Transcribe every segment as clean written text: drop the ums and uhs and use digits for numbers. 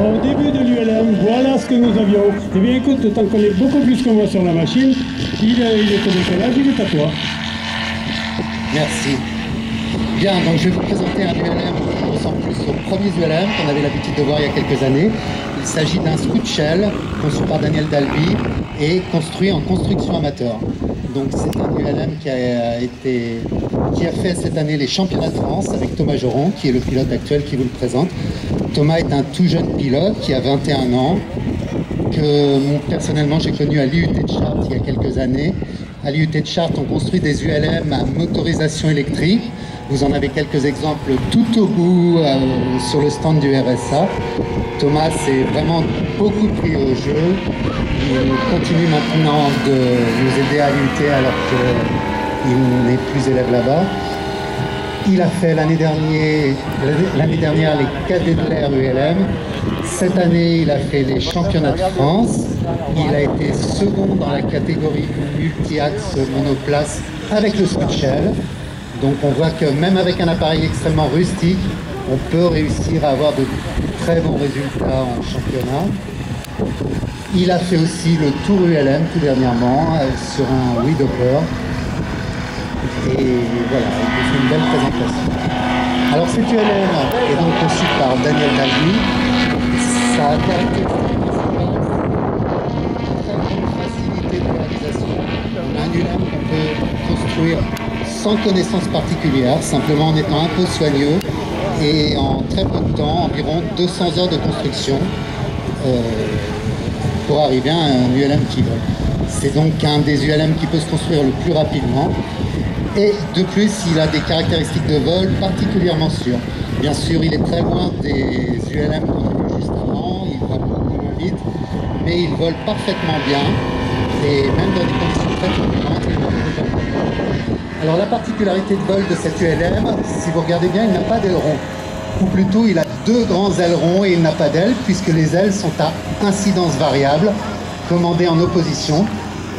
au début de l'ULM, voilà ce que nous avions. Eh bien écoute, tu en connais beaucoup plus que moi sur la machine. Il est au décollage, il est à toi. Merci. Bien, donc je vais vous présenter un ULM qui ressemble plus aux premiers ULM qu'on avait l'habitude de voir il y a quelques années. Il s'agit d'un scout shell conçu par Daniel Dalby et construit en construction amateur. Donc c'est un ULM qui a fait cette année les championnats de France avec Thomas Joron, qui est le pilote actuel qui vous le présente. Thomas est un tout jeune pilote qui a 21 ans, que personnellement j'ai connu à l'IUT de Chartres il y a quelques années. À l'IUT de Chartres, on construit des ULM à motorisation électrique. Vous en avez quelques exemples tout au bout sur le stand du RSA. Thomas s'est vraiment beaucoup pris au jeu. Il continue maintenant de nous aider à l'IUT alors qu'il n'est plus élève là-bas. Il a fait l'année dernière les cadets de l'air ULM. Cette année, il a fait les championnats de France. Il a été second dans la catégorie multi-axe monoplace avec le scout shell. Donc on voit que même avec un appareil extrêmement rustique, on peut réussir à avoir de très bons résultats en championnat. Il a fait aussi le Tour ULM tout dernièrement sur un Widowper. Et voilà, il fait une belle présentation. Alors cette ULM est donc conçue par Daniel Dalby. Ça a caractéristique principale, très grande facilité de réalisation. On a un ULM qu'on peut construire sans connaissance particulière, simplement en étant un peu soigneux et en très peu de temps, environ 200 heures de construction pour arriver à un ULM qui vole. C'est donc un des ULM qui peut se construire le plus rapidement et de plus il a des caractéristiques de vol particulièrement sûres. Bien sûr il est très loin des ULM qu'on a vu juste avant, il va beaucoup moins vite, mais il vole parfaitement bien et même dans des conditions très turbulentes, il vole parfaitement bien. Alors la particularité de vol de cette ULM, si vous regardez bien, il n'a pas d'aileron. Ou plutôt, il a deux grands ailerons et il n'a pas d'ailes, puisque les ailes sont à incidence variable, commandées en opposition,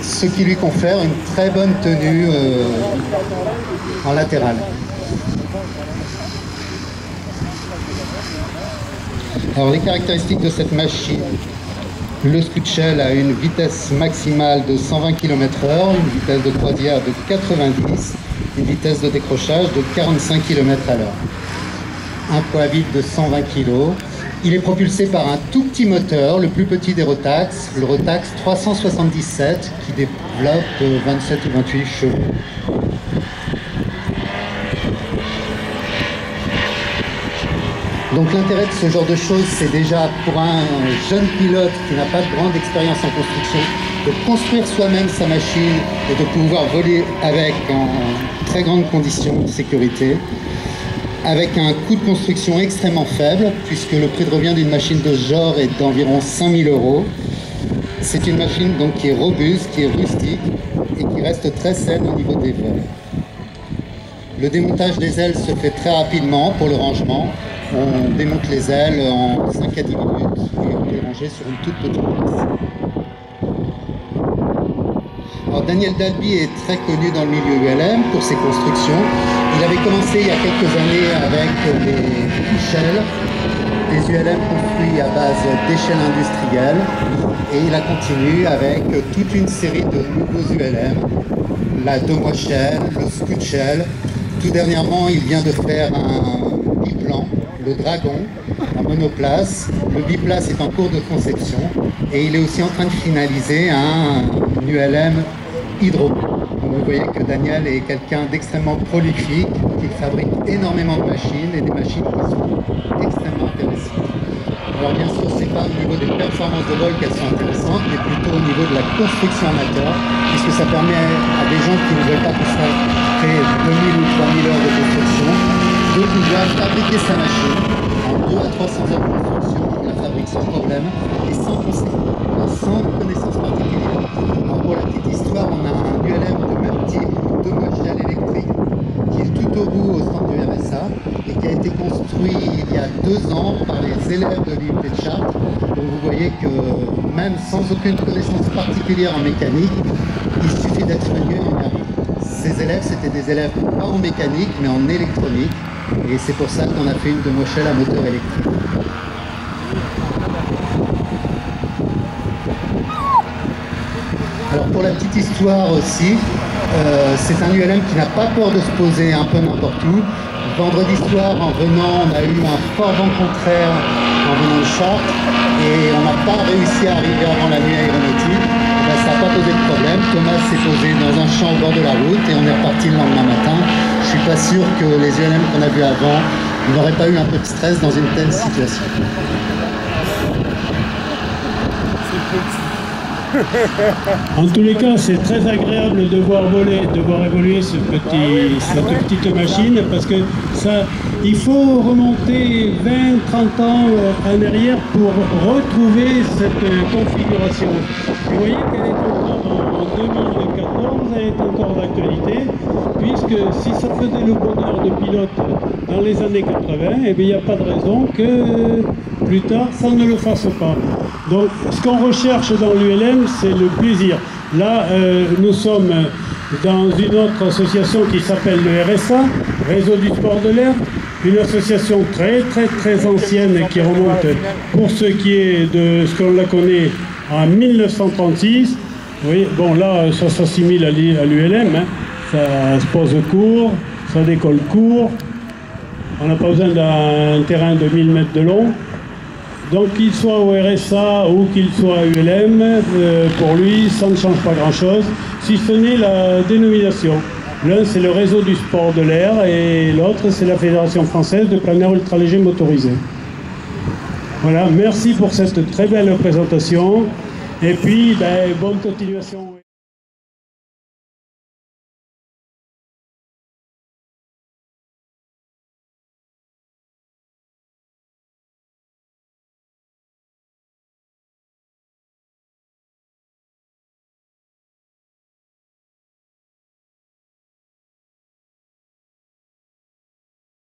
ce qui lui confère une très bonne tenue en latéral. Alors les caractéristiques de cette machine. Le scout shell a une vitesse maximale de 120 km/h, une vitesse de croisière de 90, une vitesse de décrochage de 45 km/h. Un poids vide de 120 kg. Il est propulsé par un tout petit moteur, le plus petit des Rotax, le Rotax 377, qui développe 27 ou 28 chevaux. Donc l'intérêt de ce genre de choses, c'est déjà pour un jeune pilote qui n'a pas de grande expérience en construction, de construire soi-même sa machine et de pouvoir voler avec en très grandes conditions de sécurité, avec un coût de construction extrêmement faible, puisque le prix de revient d'une machine de ce genre est d'environ 5 000 €. C'est une machine donc qui est robuste, qui est rustique et qui reste très saine au niveau des vols. Le démontage des ailes se fait très rapidement pour le rangement. On démonte les ailes en 5 à 10 minutes et on les range sur une toute petite place. Alors Daniel Dalby est très connu dans le milieu ULM pour ses constructions. Il avait commencé il y a quelques années avec les échelles, des ULM construits à base d'échelles industrielles, et il a continué avec toute une série de nouveaux ULM, la Domo Shell, le Scout Shell. Tout dernièrement, il vient de faire un biplan, le Dragon, en monoplace. Le biplace est en cours de conception et il est aussi en train de finaliser un ULM hydro. Donc vous voyez que Daniel est quelqu'un d'extrêmement prolifique, qui fabrique énormément de machines et des machines qui sont extrêmement intéressantes. Alors bien sûr, ce n'est pas au niveau des performances de vol qu'elles sont intéressantes, mais plutôt au niveau de la construction amateur, puisque ça permet à des gens qui ne veulent pas consacrer 2000 ou 3000 heures de construction, de pouvoir fabriquer sa machine en 2 à 300 heures de construction, on la fabrique sans problème et sans connaissance particulière. Alors pour la petite histoire, on a un ULM de même type, de Shell électrique, qui est tout au bout au centre du RSA et qui a été construit il y a 2 ans par les élèves de l'IUT de Chartres. Donc vous voyez que même sans aucune connaissance particulière en mécanique, il suffit d'être soigneux et on y arrive. Ces élèves, c'était des élèves pas en mécanique mais en électronique et c'est pour ça qu'on a fait une Domo Shell à moteur électrique. pour la petite histoire aussi, c'est un ULM qui n'a pas peur de se poser un peu n'importe où. Vendredi soir, en venant, on a eu un fort vent contraire en venant de Chartres et on n'a pas réussi à arriver avant la nuit aéronautique. Ben, ça n'a pas posé de problème. Thomas s'est posé dans un champ au bord de la route et on est reparti le lendemain matin. Je ne suis pas sûr que les ULM qu'on a vus avant n'auraient pas eu un peu de stress dans une telle situation. En tous les cas, c'est très agréable de voir voler, de voir évoluer cette petite machine, parce que ça, il faut remonter 20-30 ans en arrière pour retrouver cette configuration. Vous voyez qu'elle est encore en 2014, elle est encore d'actualité, puisque si ça faisait le bonheur de pilote dans les années 80, eh bien, il n'y a pas de raison que plus tard, ça ne le fasse pas. Donc, ce qu'on recherche dans l'ULM, c'est le plaisir. Là, nous sommes dans une autre association qui s'appelle le RSA, Réseau du Sport de l'Air, une association très ancienne qui remonte, pour ce qui est de ce qu'on la connaît, en 1936. Oui, bon là, ça s'assimile à l'ULM, hein. Ça se pose court, ça décolle court, on n'a pas besoin d'un terrain de 1000 mètres de long. Donc qu'il soit au RSA ou qu'il soit à ULM, pour lui, ça ne change pas grand-chose, si ce n'est la dénomination. L'un, c'est le Réseau du Sport de l'Air et l'autre, c'est la Fédération Française de Plein Air Ultra-Léger Motorisé. Voilà, merci pour cette très belle présentation. Et puis, bonne continuation.